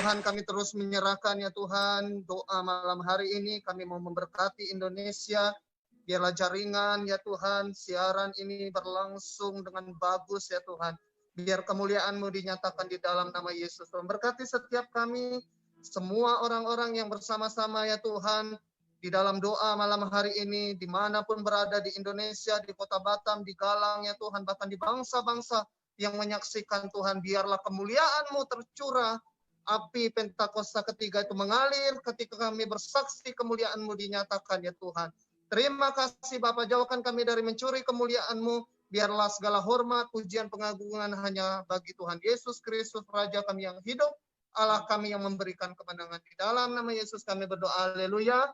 Tuhan, kami terus menyerahkan ya Tuhan, doa malam hari ini kami mau memberkati Indonesia. Biarlah jaringan ya Tuhan, siaran ini berlangsung dengan bagus ya Tuhan. Biar kemuliaan-Mu dinyatakan di dalam nama Yesus. Berkati setiap kami, semua orang-orang yang bersama-sama ya Tuhan, di dalam doa malam hari ini, dimanapun berada di Indonesia, di kota Batam, di Galang ya Tuhan, bahkan di bangsa-bangsa yang menyaksikan Tuhan, biarlah kemuliaan-Mu tercurah, api Pentakosta ketiga itu mengalir ketika kami bersaksi kemuliaan-Mu dinyatakan ya Tuhan. Terima kasih Bapa, jauhkan kami dari mencuri kemuliaan-Mu, biarlah segala hormat, pujian, pengagungan hanya bagi Tuhan Yesus Kristus, Raja kami yang hidup, Allah kami yang memberikan kemenangan. Di dalam nama Yesus kami berdoa, haleluya,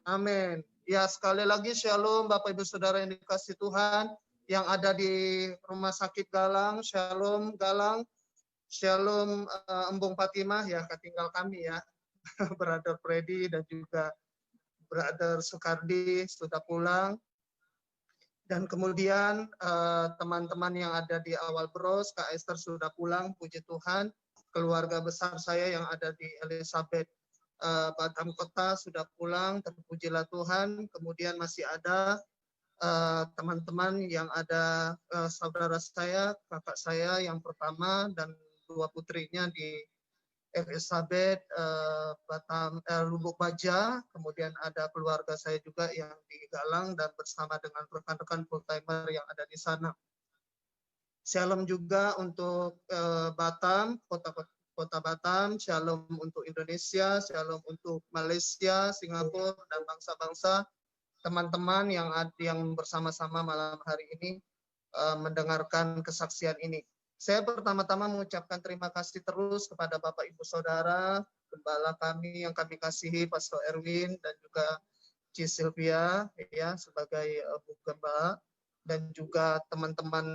amin. Ya, sekali lagi shalom Bapak Ibu Saudara yang dikasihi Tuhan, yang ada di Rumah Sakit Galang, shalom Galang, shalom Embung Fatimah, ya ketinggal kami ya, Brother Freddy dan juga Brother Soekardi sudah pulang. Dan kemudian teman-teman yang ada di Awal Bros, Kak Esther sudah pulang, puji Tuhan. Keluarga besar saya yang ada di Elizabeth Batam Kota sudah pulang, terpujilah Tuhan. Kemudian masih ada teman-teman yang ada saudara saya, kakak saya yang pertama dan dua putrinya di Elizabeth, Batam, Lubuk Baja, kemudian ada keluarga saya juga yang di Galang dan bersama dengan rekan-rekan full timer yang ada di sana. Shalom juga untuk Batam, kota Batam, shalom untuk Indonesia, shalom untuk Malaysia, Singapura dan bangsa-bangsa, teman-teman yang bersama-sama malam hari ini mendengarkan kesaksian ini. Saya pertama-tama mengucapkan terima kasih terus kepada Bapak Ibu Saudara, gembala kami yang kami kasihi, Pastor Erwin dan juga Ci Sylvia ya sebagai Bu Gembala, dan juga teman-teman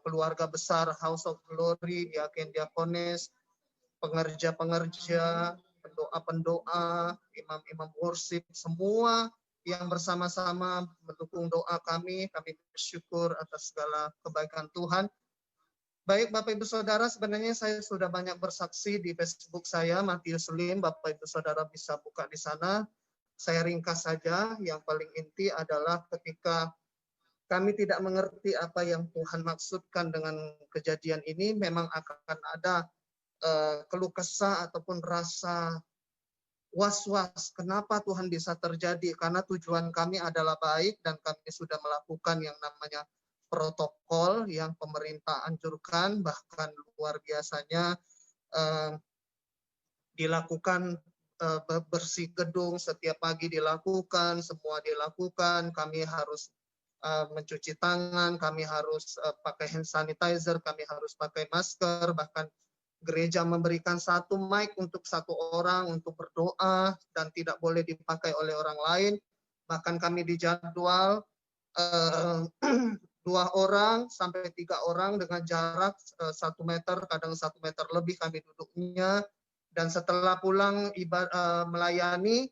keluarga besar House of Glory, diaken diakones, pengerja-pengerja, pendoa-pendoa, imam-imam worship, semua yang bersama-sama mendukung doa kami bersyukur atas segala kebaikan Tuhan. Baik Bapak Ibu Saudara, sebenarnya saya sudah banyak bersaksi di Facebook saya, Matius Lim, Bapak Ibu Saudara bisa buka di sana. Saya ringkas saja, yang paling inti adalah ketika kami tidak mengerti apa yang Tuhan maksudkan dengan kejadian ini, memang akan ada keluh kesah ataupun rasa was-was, kenapa Tuhan bisa terjadi, karena tujuan kami adalah baik dan kami sudah melakukan yang namanya protokol yang pemerintah anjurkan, bahkan luar biasanya dilakukan bersih gedung setiap pagi dilakukan, semua dilakukan, kami harus mencuci tangan, kami harus pakai hand sanitizer, kami harus pakai masker, bahkan gereja memberikan satu mic untuk satu orang untuk berdoa dan tidak boleh dipakai oleh orang lain. Bahkan kami dijadwal 2 orang sampai 3 orang dengan jarak 1 meter, kadang 1 meter lebih kami duduknya. Dan setelah pulang melayani,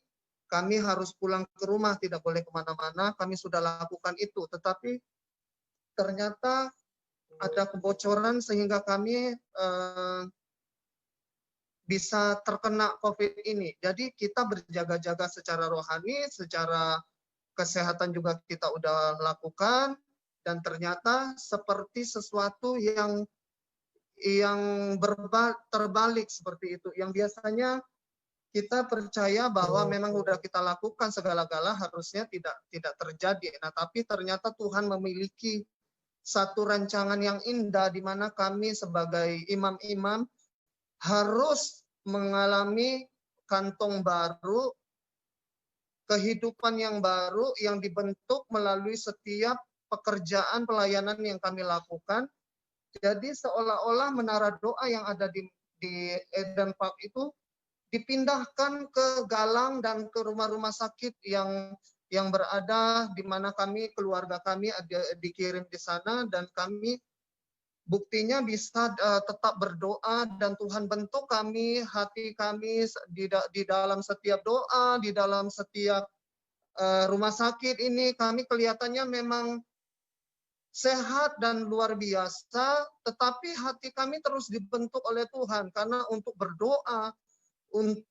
kami harus pulang ke rumah, tidak boleh kemana-mana. Kami sudah lakukan itu, tetapi ternyata ada kebocoran sehingga kami bisa terkena COVID ini. Jadi kita berjaga-jaga secara rohani, secara kesehatan juga kita udah lakukan, dan ternyata seperti sesuatu yang terbalik seperti itu. Yang biasanya kita percaya bahwa memang udah kita lakukan segala-gala harusnya tidak terjadi. Nah, tapi ternyata Tuhan memiliki satu rancangan yang indah di mana kami sebagai imam-imam harus mengalami kantong baru, kehidupan yang baru yang dibentuk melalui setiap pekerjaan pelayanan yang kami lakukan. Jadi seolah-olah menara doa yang ada di Eden Park itu dipindahkan ke Galang dan ke rumah-rumah sakit yang berada di mana keluarga kami dikirim di sana, dan kami buktinya bisa tetap berdoa, dan Tuhan bentuk kami, hati kami di dalam setiap doa, di dalam setiap rumah sakit ini kami kelihatannya memang sehat dan luar biasa, tetapi hati kami terus dibentuk oleh Tuhan karena untuk berdoa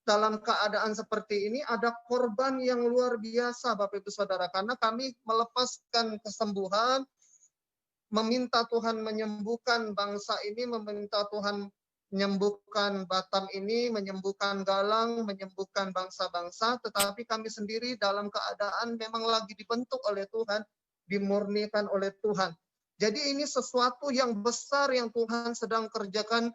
dalam keadaan seperti ini ada korban yang luar biasa Bapak Ibu Saudara, karena kami melepaskan kesembuhan, meminta Tuhan menyembuhkan bangsa ini, meminta Tuhan menyembuhkan Batam ini, menyembuhkan Galang, menyembuhkan bangsa-bangsa, tetapi kami sendiri dalam keadaan memang lagi dibentuk oleh Tuhan, dimurnikan oleh Tuhan. Jadi ini sesuatu yang besar yang Tuhan sedang kerjakan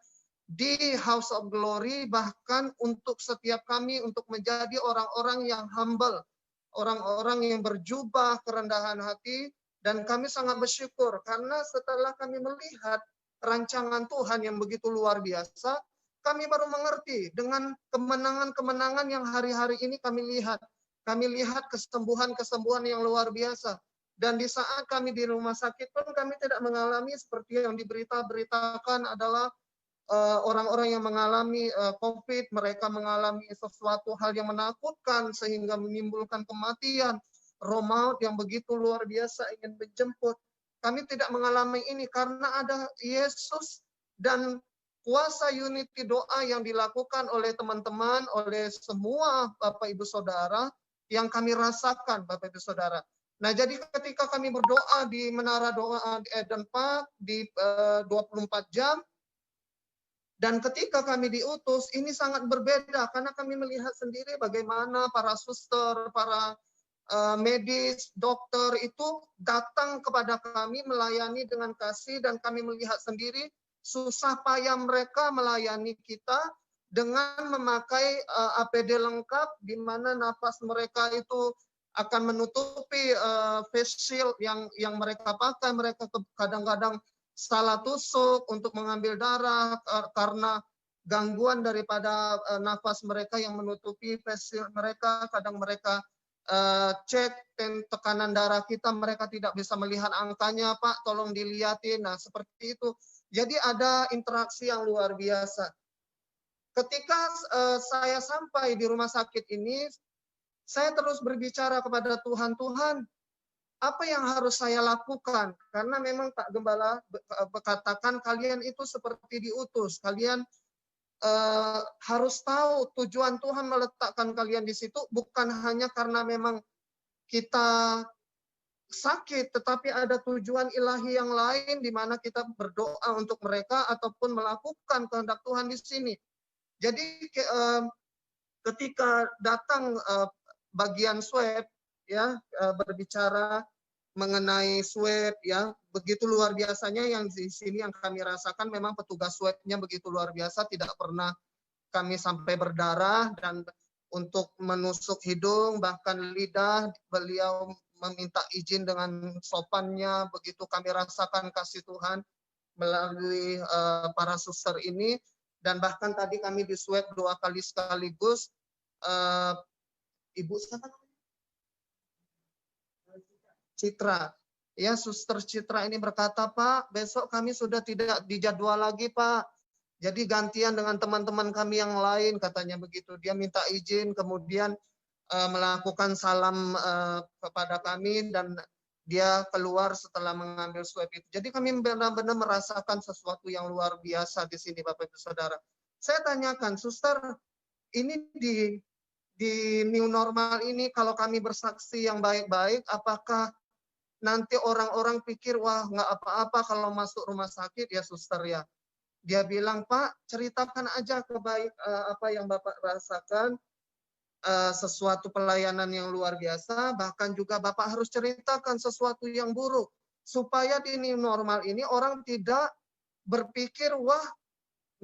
di House of Glory, bahkan untuk setiap kami untuk menjadi orang-orang yang humble, orang-orang yang berjubah kerendahan hati. Dan kami sangat bersyukur karena setelah kami melihat rancangan Tuhan yang begitu luar biasa, kami baru mengerti dengan kemenangan-kemenangan yang hari-hari ini kami lihat. Kami lihat kesembuhan-kesembuhan yang luar biasa. Dan di saat kami di rumah sakit pun kami tidak mengalami seperti yang diberitakan adalah orang-orang yang mengalami COVID, mereka mengalami sesuatu hal yang menakutkan sehingga menimbulkan kematian. Roh maut yang begitu luar biasa ingin menjemput. Kami tidak mengalami ini karena ada Yesus dan kuasa unity doa yang dilakukan oleh teman-teman, oleh semua Bapak Ibu Saudara yang kami rasakan Bapak Ibu Saudara. Nah, jadi ketika kami berdoa di Menara Doa di Eden Park di 24 jam, dan ketika kami diutus, ini sangat berbeda karena kami melihat sendiri bagaimana para suster, para medis, dokter itu datang kepada kami melayani dengan kasih, dan kami melihat sendiri susah payah mereka melayani kita dengan memakai APD lengkap di mana napas mereka itu akan menutupi face shield yang mereka pakai. Mereka kadang-kadang salah tusuk untuk mengambil darah karena gangguan daripada nafas mereka yang menutupi face shield mereka. Kadang mereka cek tekanan darah kita, mereka tidak bisa melihat angkanya, Pak, tolong dilihatin. Nah, seperti itu. Jadi ada interaksi yang luar biasa. Ketika saya sampai di rumah sakit ini, saya terus berbicara kepada Tuhan, Tuhan, apa yang harus saya lakukan? Karena memang Pak Gembala berkatakan kalian itu seperti diutus. Kalian harus tahu tujuan Tuhan meletakkan kalian di situ bukan hanya karena memang kita sakit, tetapi ada tujuan ilahi yang lain di mana kita berdoa untuk mereka ataupun melakukan kehendak Tuhan di sini. Jadi ketika datang bagian swab, ya, berbicara mengenai swab, ya, begitu luar biasanya yang di sini yang kami rasakan memang petugas swabnya begitu luar biasa, tidak pernah kami sampai berdarah, dan untuk menusuk hidung bahkan lidah beliau meminta izin dengan sopannya. Begitu kami rasakan kasih Tuhan melalui para suster ini, dan bahkan tadi kami di swab 2 kali sekaligus. Ibu siapa? Citra. Ya, Suster Citra ini berkata, Pak, besok kami sudah tidak dijadwal lagi, Pak. Jadi gantian dengan teman-teman kami yang lain, katanya begitu. Dia minta izin, kemudian melakukan salam kepada kami, dan dia keluar setelah mengambil swab itu. Jadi kami benar-benar merasakan sesuatu yang luar biasa di sini, Bapak Ibu Saudara. Saya tanyakan, Suster, ini di new normal ini kalau kami bersaksi yang baik-baik, apakah nanti orang-orang pikir, wah nggak apa-apa kalau masuk rumah sakit ya suster ya. Dia bilang, Pak, ceritakan aja apa yang Bapak rasakan, sesuatu pelayanan yang luar biasa, bahkan juga Bapak harus ceritakan sesuatu yang buruk. Supaya di new normal ini orang tidak berpikir, wah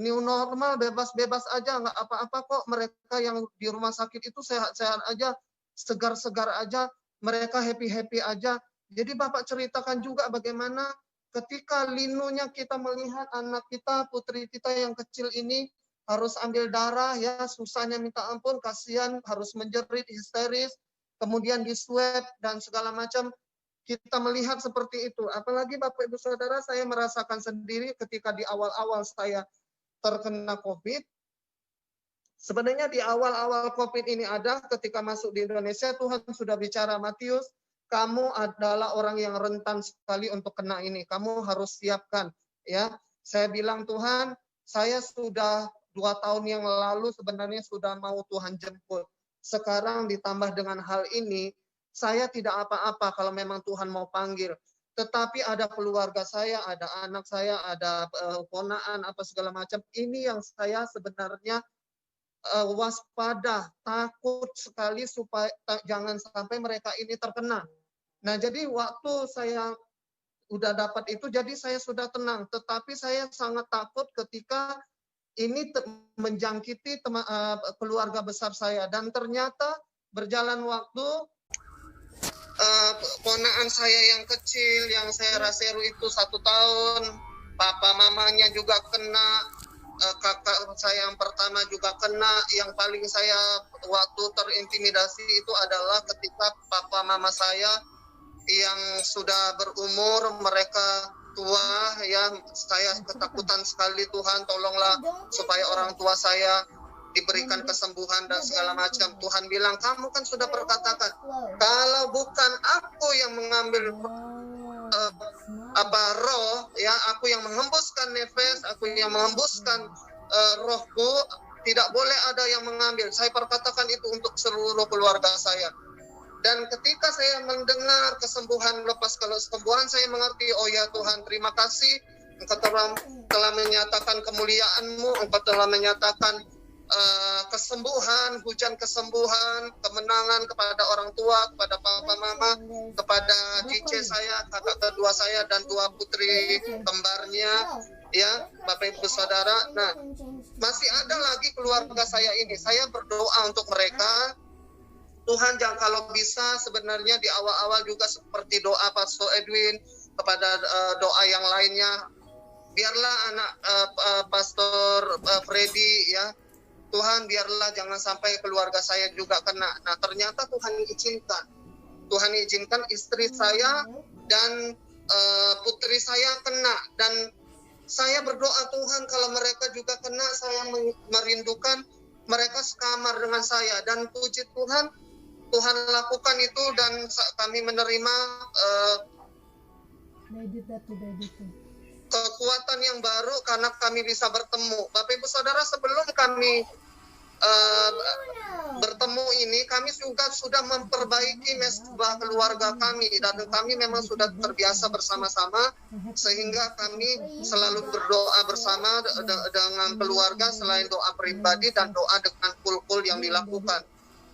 new normal bebas-bebas aja, nggak apa-apa kok, mereka yang di rumah sakit itu sehat-sehat aja, segar-segar aja, mereka happy-happy aja. Jadi Bapak ceritakan juga bagaimana ketika linunya kita melihat anak kita, putri kita yang kecil ini harus ambil darah, ya susahnya minta ampun, kasihan, harus menjerit, histeris, kemudian di swab dan segala macam. Kita melihat seperti itu. Apalagi Bapak Ibu Saudara, saya merasakan sendiri ketika di awal-awal saya terkena COVID. Sebenarnya di awal-awal COVID ini ada, ketika masuk di Indonesia, Tuhan sudah bicara, Matius, kamu adalah orang yang rentan sekali untuk kena ini. Kamu harus siapkan. Ya, saya bilang Tuhan, saya sudah 2 tahun yang lalu sebenarnya sudah mau Tuhan jemput. Sekarang ditambah dengan hal ini, saya tidak apa-apa kalau memang Tuhan mau panggil. Tetapi ada keluarga saya, ada anak saya, ada ponaan, apa segala macam. Ini yang saya sebenarnya waspada, takut sekali supaya jangan sampai mereka ini terkena. Nah, jadi waktu saya udah dapat itu, jadi saya sudah tenang. Tetapi saya sangat takut ketika ini menjangkiti keluarga besar saya. Dan ternyata berjalan waktu, ponaan saya yang kecil, yang saya raseru itu 1 tahun, papa mamanya juga kena, kakak saya yang pertama juga kena. Yang paling saya waktu terintimidasi itu adalah ketika papa mama saya yang sudah berumur, mereka tua, ya, saya ketakutan sekali. Tuhan tolonglah supaya orang tua saya diberikan kesembuhan dan segala macam. Tuhan bilang, kamu kan sudah berkatakan, kalau bukan aku yang mengambil roh, ya, aku yang menghembuskan nefas, aku yang menghembuskan rohku, tidak boleh ada yang mengambil. Saya perkatakan itu untuk seluruh keluarga saya. Dan ketika saya mendengar kesembuhan, lepas kesembuhan, saya mengerti, oh ya Tuhan, terima kasih. Engkau telah menyatakan kemuliaan-Mu, Engkau telah menyatakan kesembuhan, hujan kesembuhan, kemenangan kepada orang tua, kepada papa mama, kepada cice saya, kakak kedua saya, dan 2 putri kembarnya, ya, Bapak Ibu Saudara. Nah, masih ada lagi keluarga saya ini. Saya berdoa untuk mereka. Tuhan, jangan kalau bisa sebenarnya di awal-awal juga seperti doa Pastor Edwin kepada doa yang lainnya, biarlah anak Pastor Freddy, ya Tuhan, biarlah jangan sampai keluarga saya juga kena. Nah, ternyata Tuhan izinkan istri saya dan putri saya kena. Dan saya berdoa, Tuhan, kalau mereka juga kena, saya merindukan mereka sekamar dengan saya. Dan puji Tuhan, Tuhan lakukan itu, dan kami menerima kekuatan yang baru karena kami bisa bertemu. Bapak Ibu Saudara, sebelum kami bertemu ini, kami juga sudah memperbaiki mesbah keluarga kami, dan kami memang sudah terbiasa bersama-sama, sehingga kami selalu berdoa bersama dengan keluarga selain doa pribadi dan doa dengan kul-kul yang dilakukan.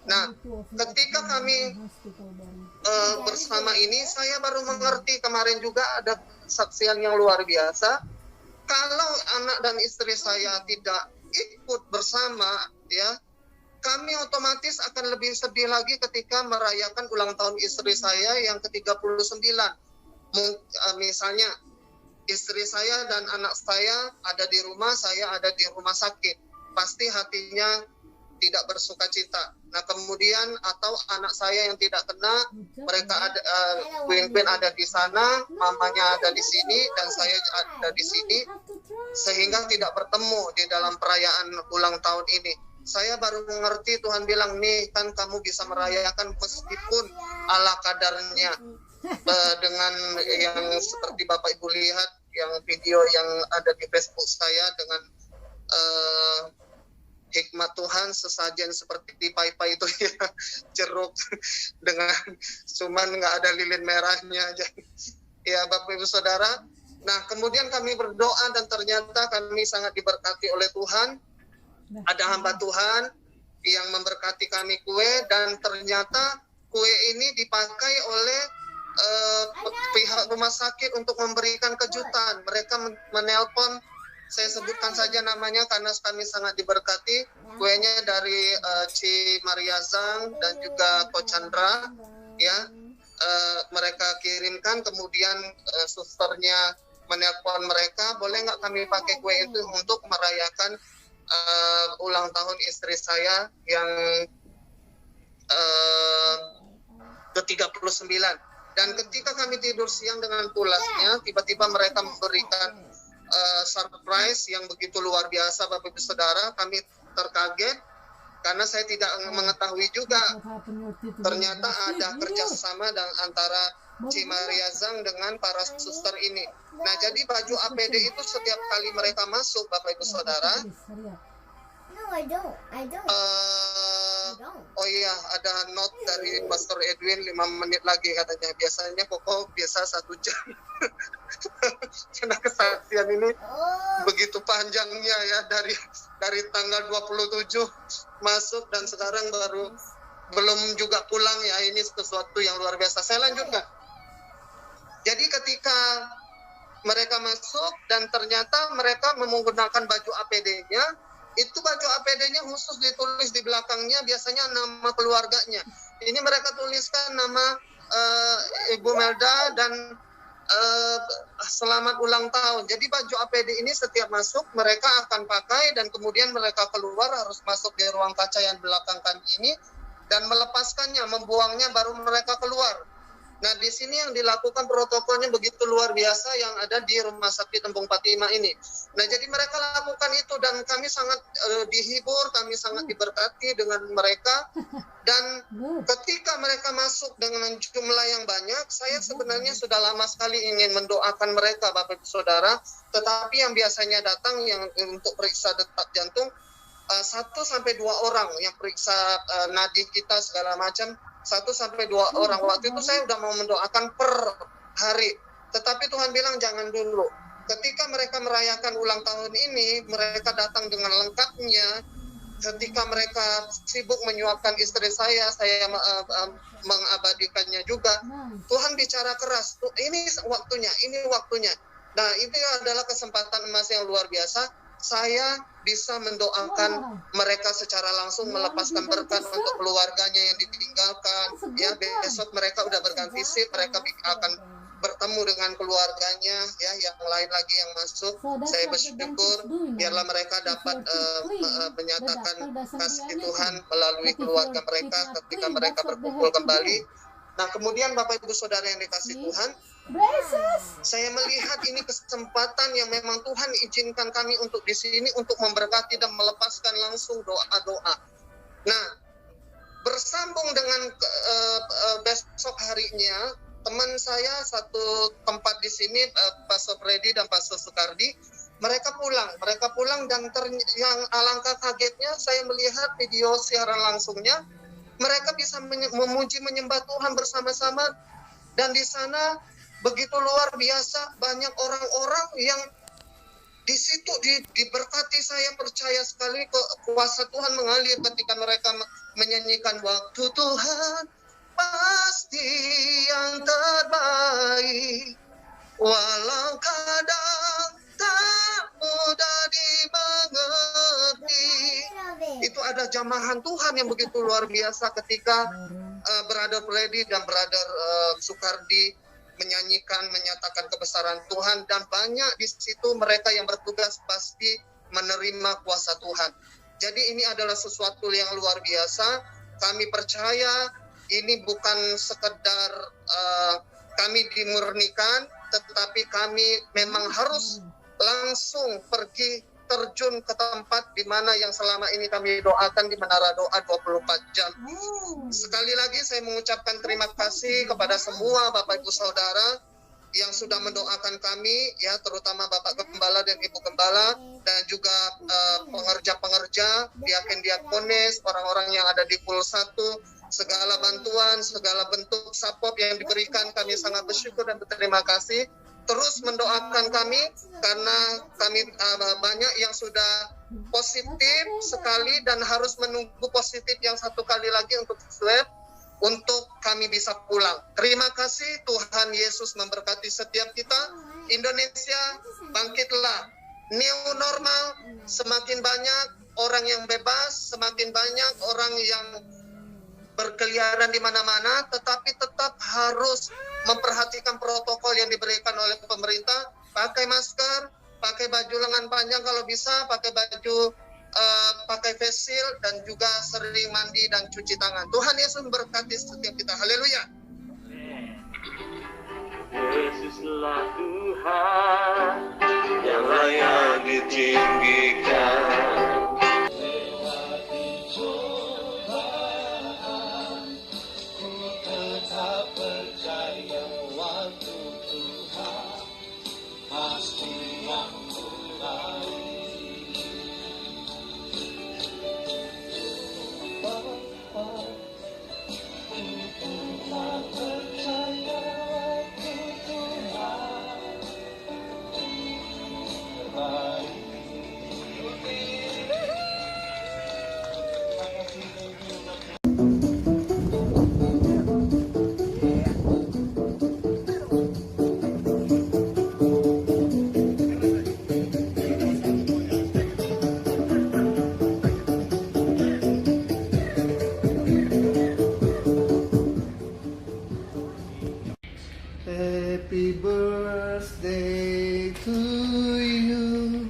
Nah, ketika kami bersama ini, saya baru mengerti, kemarin juga ada saksian yang luar biasa. Kalau anak dan istri saya tidak ikut bersama, ya, kami otomatis akan lebih sedih lagi ketika merayakan ulang tahun istri saya yang ke-39. Misalnya, istri saya dan anak saya ada di rumah, saya ada di rumah sakit. Pasti hatinya tidak bersuka cita. Nah, kemudian atau anak saya yang tidak kena, mereka ada, Queen ada di sana, mamanya ada di sini, dan saya ada di sini, sehingga tidak bertemu di dalam perayaan ulang tahun ini. Saya baru mengerti, Tuhan bilang, nih kan kamu bisa merayakan meskipun ala kadarnya, dengan yang seperti Bapak Ibu lihat, yang video yang ada di Facebook saya dengan hikmat Tuhan, sesajen seperti pai-pai itu, ya, jeruk dengan cuman nggak ada lilin merahnya aja. Ya, Bapak Ibu Saudara. Nah, kemudian kami berdoa dan ternyata kami sangat diberkati oleh Tuhan. Ada hamba Tuhan yang memberkati kami kue, dan ternyata kue ini dipakai oleh pihak rumah sakit untuk memberikan kejutan. Mereka menelpon, saya sebutkan saja namanya karena kami sangat diberkati. Kuenya dari Ci Maria Zhang dan juga Ko Chandra, ya, mereka kirimkan. Kemudian susternya menelpon mereka, boleh nggak kami pakai kue itu untuk merayakan ulang tahun istri saya yang ke-39. Dan ketika kami tidur siang dengan pulasnya, tiba-tiba mereka memberikan surprise yang begitu luar biasa, Bapak Ibu Saudara. Kami terkaget karena saya tidak mengetahui juga ternyata ada kerjasama dan antara Cimaria Zhang dengan para suster ini. Nah, jadi baju APD itu setiap kali mereka masuk, Bapak Ibu Saudara, oh iya, ada note dari Pastor Edwin 5 menit lagi katanya. Biasanya pokok biasa 1 jam. Karena kesaksian ini begitu panjangnya ya, dari tanggal 27 masuk dan sekarang baru belum juga pulang ya. Ini sesuatu yang luar biasa. Saya lanjutkan. Jadi ketika mereka masuk dan ternyata mereka menggunakan baju APD-nya, itu baju APD-nya khusus ditulis di belakangnya biasanya nama keluarganya. Ini mereka tuliskan nama Ibu Melda dan selamat ulang tahun. Jadi baju APD ini setiap masuk mereka akan pakai dan kemudian mereka keluar harus masuk di ruang kaca yang belakang kami ini dan melepaskannya, membuangnya baru mereka keluar. Nah, di sini yang dilakukan protokolnya begitu luar biasa yang ada di Rumah Sakit Embung Fatima ini. Nah, jadi mereka lakukan itu dan kami sangat dihibur, kami sangat diberkati dengan mereka. Dan ketika mereka masuk dengan jumlah yang banyak, saya sebenarnya sudah lama sekali ingin mendoakan mereka, Bapak Ibu Saudara. Tetapi yang biasanya datang yang untuk periksa detak jantung, 1-2 orang yang periksa nadi kita segala macam, 1-2 orang. Waktu itu saya udah mau mendoakan per hari. Tetapi Tuhan bilang jangan dulu. Ketika mereka merayakan ulang tahun ini, mereka datang dengan lengkapnya. Ketika mereka sibuk menyuapkan istri saya mengabadikannya juga. Tuhan bicara keras, ini waktunya, ini waktunya. Nah, itu adalah kesempatan emas yang luar biasa. Saya bisa mendoakan mereka secara langsung, melepaskan berkat untuk keluarganya yang ditinggalkan. Ya, besok mereka udah berganti shift, mereka akan bertemu dengan keluarganya, ya, yang lain lagi yang masuk. Saya bersyukur biarlah mereka dapat menyatakan kasih Tuhan melalui keluarga mereka ketika mereka berkumpul kembali. Nah, kemudian Bapak Ibu Saudara yang dikasih Tuhan, saya melihat ini kesempatan yang memang Tuhan izinkan kami untuk di sini untuk memberkati dan melepaskan langsung doa-doa. Nah, bersambung dengan besok harinya, teman saya satu tempat di sini, Pastor Freddy dan Pastor Sukardi, mereka pulang dan yang alangkah kagetnya saya melihat video siaran langsungnya, mereka bisa memuji menyembah Tuhan bersama-sama dan di sana begitu luar biasa banyak orang-orang yang di situ diberkati. Saya percaya sekali kuasa Tuhan mengalir ketika mereka menyanyikan waktu Tuhan pasti yang terbaik walau kadang tak mudah dimengerti. Itu ada jamahan Tuhan yang begitu luar biasa ketika Brother Freddy dan Brother Sukardi menyatakan kebesaran Tuhan, dan banyak di situ mereka yang bertugas pasti menerima kuasa Tuhan. Jadi ini adalah sesuatu yang luar biasa. Kami percaya ini bukan sekedar kami dimurnikan, tetapi kami memang harus langsung pergi terjun ke tempat di mana yang selama ini kami doakan di Menara Doa 24 jam. Sekali lagi saya mengucapkan terima kasih kepada semua Bapak Ibu Saudara yang sudah mendoakan kami, ya, terutama Bapak Gembala dan Ibu Gembala, dan juga pengerja-pengerja, diaken-diakonis, orang-orang yang ada di Pul 1, segala bantuan, segala bentuk support yang diberikan, kami sangat bersyukur dan berterima kasih. Terus mendoakan kami karena kami banyak yang sudah positif sekali dan harus menunggu positif yang satu kali lagi untuk swab untuk kami bisa pulang. Terima kasih, Tuhan Yesus memberkati setiap kita. Indonesia, bangkitlah. New normal, semakin banyak orang yang bebas, semakin banyak orang yang berkeliaran di mana-mana, tetapi tetap harus memperhatikan protokol yang diberikan oleh pemerintah. Pakai masker, pakai baju lengan panjang kalau bisa, pakai baju, pakai face shield, dan juga sering mandi dan cuci tangan. Tuhan Yesus memberkati setiap kita. Haleluya. Yesuslah Tuhan yang layak ditinggikan. to you.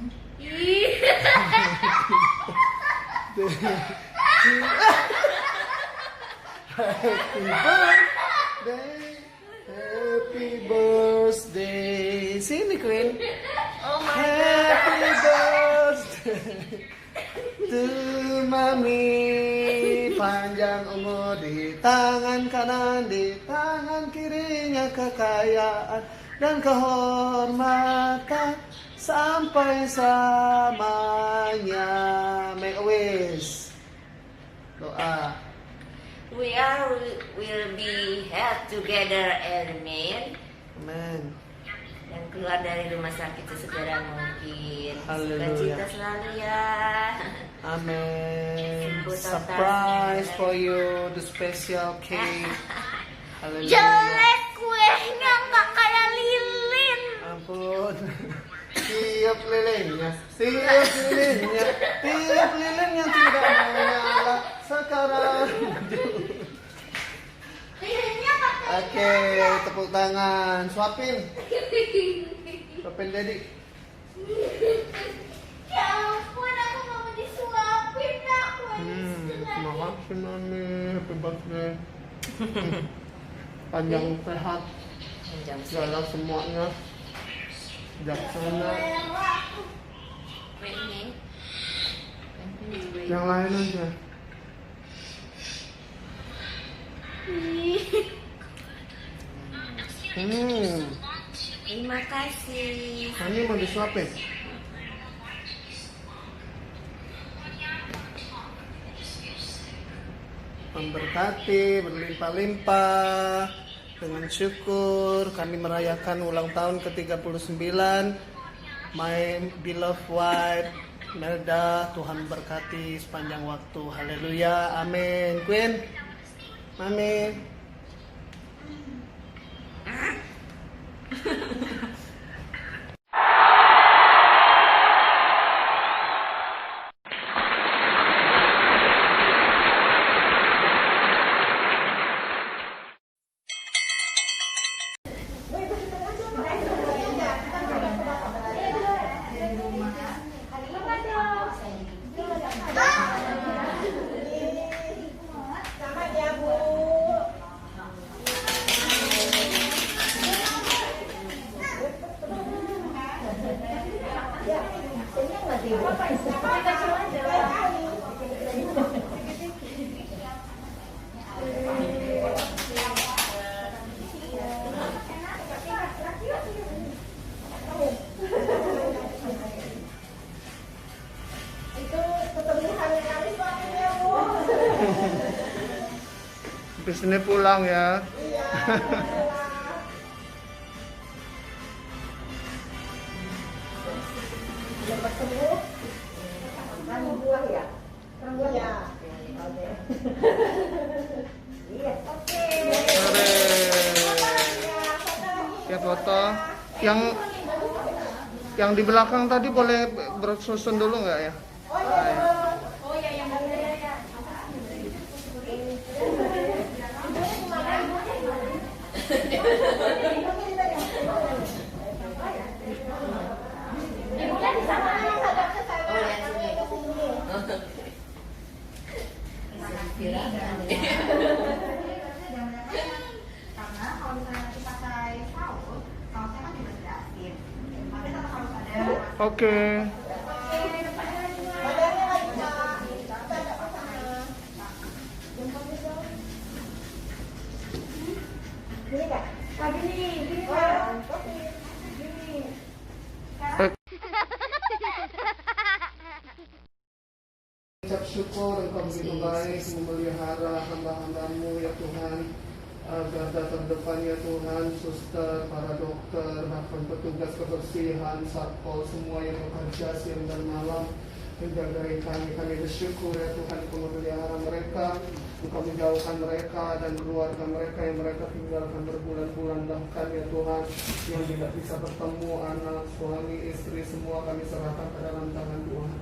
Happy birthday, happy birthday. Sini Queen. Oh my Happy birthday to Mami. Panjang umur di tangan kanan, di tangan kirinya kekayaan dan kehormatan sampai selamanya. Make a wish. Doa. will be held together, amen. Amen. Dan keluar dari rumah sakit sesegera mungkin. Haleluya. Sukacita selalu ya. Amen. Sembuh total. Surprise for you, the special cake. Haleluya. Jelek kuenya nggak kayak lilin. Ampun. Tiup lilinnya, tiup lilinnya, tiup lilinnya tidak menyala sekarang. Lilinnya pakai. Oke, tepuk tangan, suapin, suapin Dedi. Ya ampun, aku mau disuapin aku. Makasih Mami, happy birthday. Panjang sehat, segala semuanya. Jaksana. Yang lain aja. Terima kasih. Ini mau disuapin. Memberkati, berlimpah-limpah. Dengan syukur kami merayakan ulang tahun ke-39 My beloved wife Melda. Tuhan berkati sepanjang waktu. Haleluya, amin. Queen, Mami. Habis ini pulang ya. Ya foto. Yang di belakang tadi boleh bersusun dulu nggak ya? Oke. Ucap syukur Engkau begitu baik memelihara hamba-hambamu ya Tuhan. Garda terdepan ya Tuhan, suster, para dokter, bahkan petugas kebersihan, satpol, semua yang bekerja siang dan malam menjagai kami bersyukur ya Tuhan, Engkau memelihara mereka, Engkau menjauhkan mereka dan keluarga mereka yang mereka tinggalkan berbulan-bulan, bahkan ya Tuhan yang tidak bisa bertemu, anak, suami, istri, semua kami serahkan ke dalam tangan Tuhan.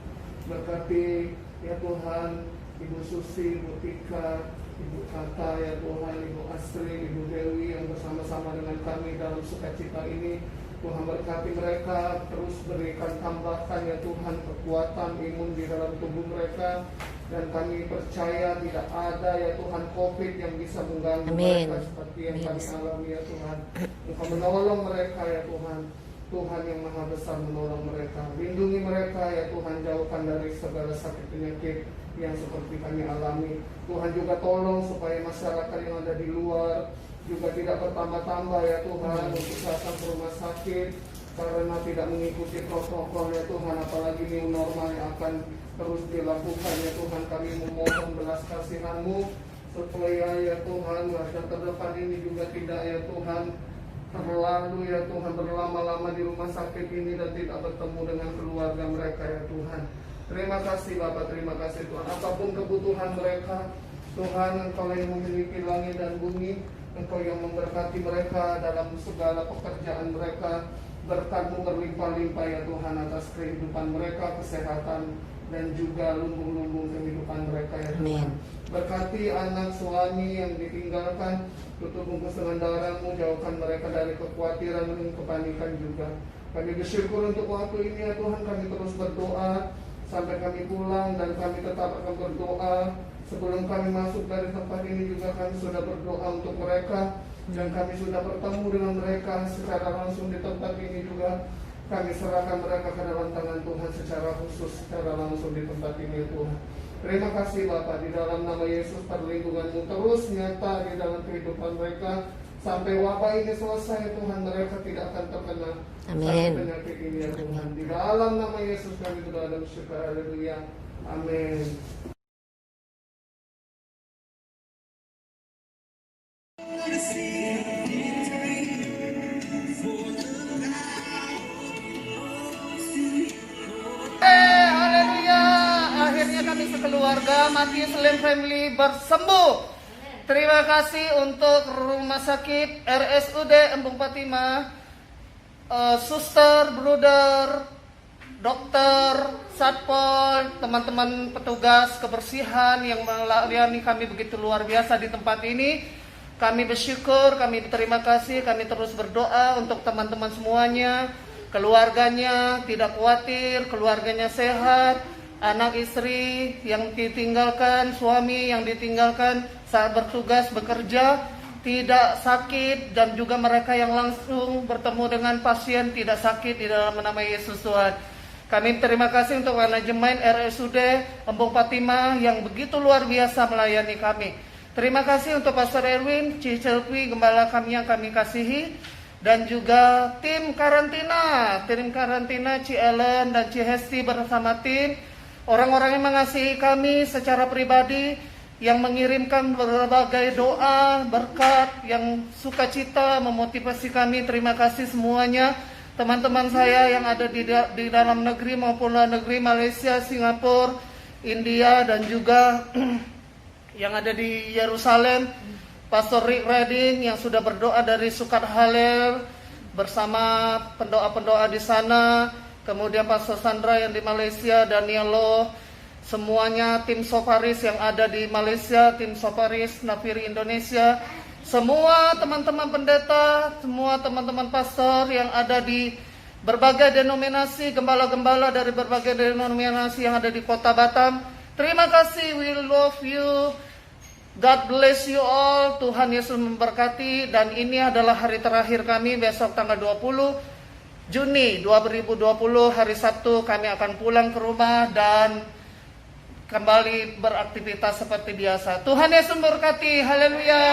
Berkati ya Tuhan Ibu Susi, Ibu Tika, Ibu Tata ya Tuhan, Ibu Astri, Ibu Dewi yang bersama-sama dengan kami dalam sukacita ini. Tuhan berkati mereka, terus berikan tambahkan ya Tuhan kekuatan imun di dalam tubuh mereka. Dan kami percaya tidak ada ya Tuhan COVID yang bisa mengganggu mereka seperti yang kami alami ya Tuhan. Engkau menolong mereka ya Tuhan. Tuhan yang Maha Besar menolong mereka. Lindungi mereka ya Tuhan, jauhkan dari segala sakit penyakit yang seperti kami alami. Tuhan juga tolong supaya masyarakat yang ada di luar juga tidak bertambah-tambah ya Tuhan untuk datang ke rumah sakit karena tidak mengikuti protokol ya Tuhan, apalagi new normal yang akan terus dilakukan ya Tuhan. Kami memohon belas kasihan-Mu supaya ya Tuhan masa ke depan ini juga tidak ya Tuhan terlalu ya Tuhan berlama-lama di rumah sakit ini dan tidak bertemu dengan keluarga mereka ya Tuhan. Terima kasih Bapak, terima kasih Tuhan. Apapun kebutuhan mereka Tuhan, Engkau yang memiliki langit dan bumi, Engkau yang memberkati mereka dalam segala pekerjaan mereka. Berkat-Mu berlimpah-limpah ya Tuhan atas kehidupan mereka, kesehatan dan juga lumbung-lumbung kehidupan mereka ya Tuhan. Berkati anak suami yang ditinggalkan, tutup bungkus dengan darah-Mu, jauhkan mereka dari kekhawatiran dan kepanikan juga. Kami bersyukur untuk waktu ini ya Tuhan, kami terus berdoa sampai kami pulang dan kami tetap akan berdoa. Sebelum kami masuk dari tempat ini juga kami sudah berdoa untuk mereka dan kami sudah bertemu dengan mereka secara langsung di tempat ini juga. Kami serahkan mereka ke dalam tangan Tuhan secara khusus, secara langsung di tempat ini Tuhan. Terima kasih Bapak, di dalam nama Yesus perlindungan-Mu terus nyata di dalam kehidupan mereka. Sampai wabah ini selesai Tuhan, mereka tidak akan terkena sakit penyakit ini ya Tuhan. Di dalam nama Yesus kami berdoa dan bersyukur, haleluya, amin. Haleluya, akhirnya kami sekeluarga Matius Slim Family bersembuh. Terima kasih untuk Rumah Sakit RSUD Embung Fatimah, suster, bruder, dokter, satpol, teman-teman petugas kebersihan yang melayani kami begitu luar biasa di tempat ini. Kami bersyukur, kami berterima kasih, kami terus berdoa untuk teman-teman semuanya, keluarganya tidak khawatir, keluarganya sehat, anak istri yang ditinggalkan, suami yang ditinggalkan saat bertugas bekerja tidak sakit, dan juga mereka yang langsung bertemu dengan pasien tidak sakit di dalam nama Yesus Tuhan. Kami terima kasih untuk manajemen RSUD Embung Fatimah yang begitu luar biasa melayani kami. Terima kasih untuk Pastor Erwin, Cicelpi, gembala kami yang kami kasihi, dan juga tim karantina Ci Ellen dan Ci Hesti bersama tim, orang-orang yang mengasihi kami secara pribadi, yang mengirimkan berbagai doa, berkat, yang sukacita memotivasi kami. Terima kasih semuanya. Teman-teman saya yang ada di dalam negeri maupun luar negeri, Malaysia, Singapura, India, dan juga yang ada di Yerusalem, Pastor Rick Redding yang sudah berdoa dari Sukat Halil bersama pendoa-pendoa di sana, kemudian Pastor Sandra yang di Malaysia, Daniel Lo, semuanya tim Sofaris yang ada di Malaysia, tim Sofaris Nafiri Indonesia, semua teman-teman pendeta, semua teman-teman pastor yang ada di berbagai denominasi, gembala-gembala dari berbagai denominasi yang ada di Kota Batam. Terima kasih, we love you. God bless you all. Tuhan Yesus memberkati. Dan ini adalah hari terakhir kami, besok tanggal 20 Juni 2020, hari Sabtu, kami akan pulang ke rumah dan kembali beraktivitas seperti biasa. Tuhan Yesus memberkati. Haleluya.